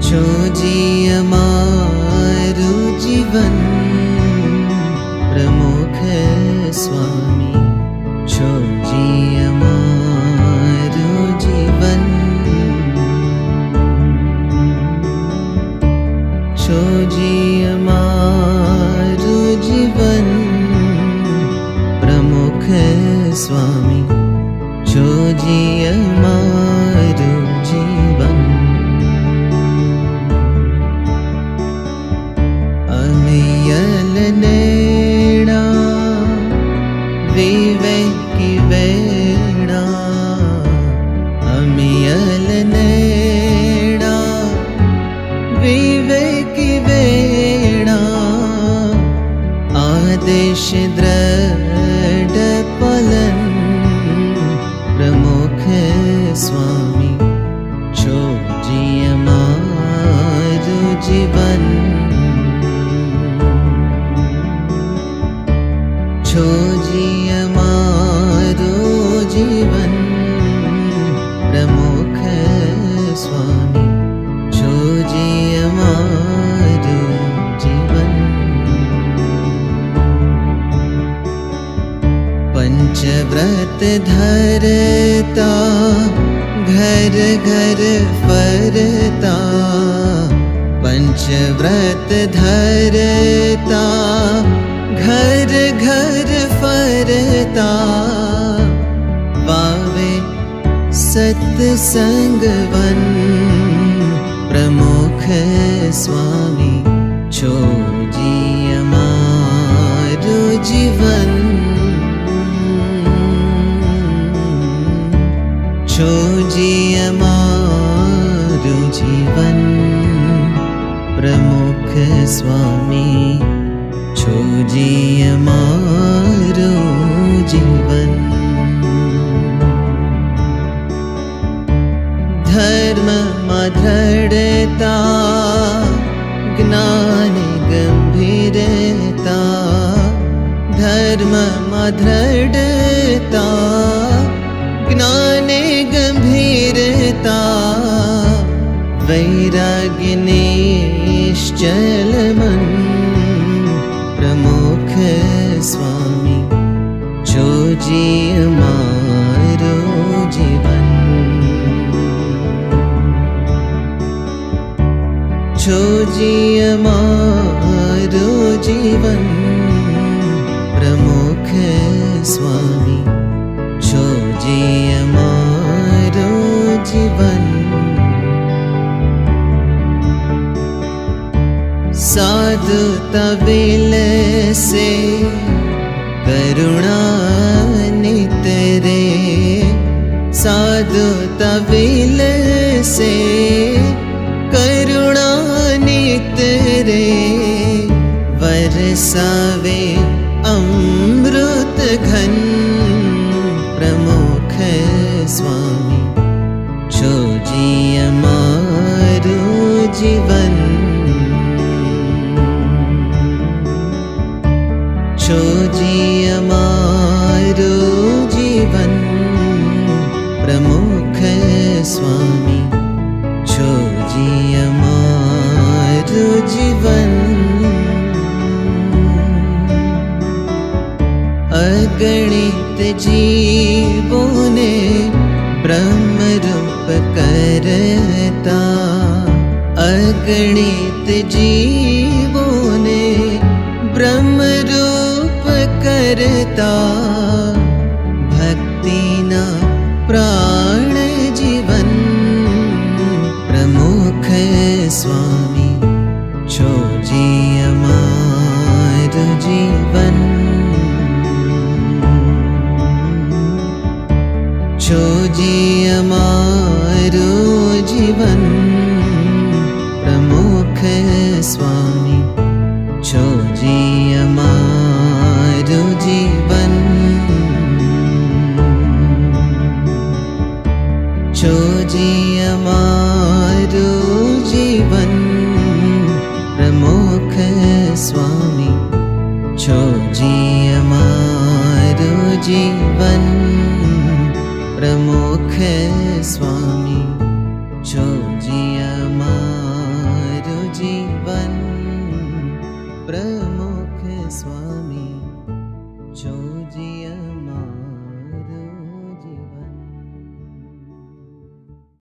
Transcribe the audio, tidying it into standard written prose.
छोजी अमारू जीवन प्रमुख स्वामी। छोजी अमारू जीवन, छोजी अमारू जीवन प्रमुख स्वामी। छोजी अमारू जीवन, अमियल नेणा विवेकी वेणा। अमियल नेणा विवेकी वेणा। आदेश दृढ़ पालन प्रमुख स्वामी। छोजी अमारू जीवन, छोजी अमारू जीवन प्रमुख स्वामी। छोजी अमारू जीवन, पंचव्रत धरता घर घर फरता। पंचव्रत धरता घर घर फरता। वावे सत्संग वन प्रमुख स्वामी। छोजी अमारू जीवन, छोजी अमारू जीवन प्रमुख स्वामी। छोजी अमारू जीवन, धर्म में दृढ़ता ज्ञान गंभीरता। धर्म में दृढ़ता ज्ञान गंभीरता। वैराग्य निश्चल मन प्रमुख स्वामी। छोजी अमारू जीवन, छोजी अमारू जीवन प्रमुख स्वामी। छोजी अमारू जीवन, साधु तविल से करुणा नितरे। साधु तविल से करुणा नितरे। वरसावे अमृत घन प्रमुख स्वामी। छोजी अमारू जीवन, छोजी अमारू जीवन प्रमुख स्वामी। छोजी अमारू जीवन, अगणित जीवों ने ब्रह्म रूप करता। अगणित जीवों ने ब्रह्म रूप करता। भक्ति ना प्राण जीवन प्रमुख स्वामी। छोजी अमारू जीवन, छोजी अमारू जीवन प्रमुख स्वामी। छोजी अमारू जीवन, छोजी अमारू जीवन प्रमुख स्वामी। छोजी अमारू जीवन प्रमुख स्वामी। छोजी अमारू छोजी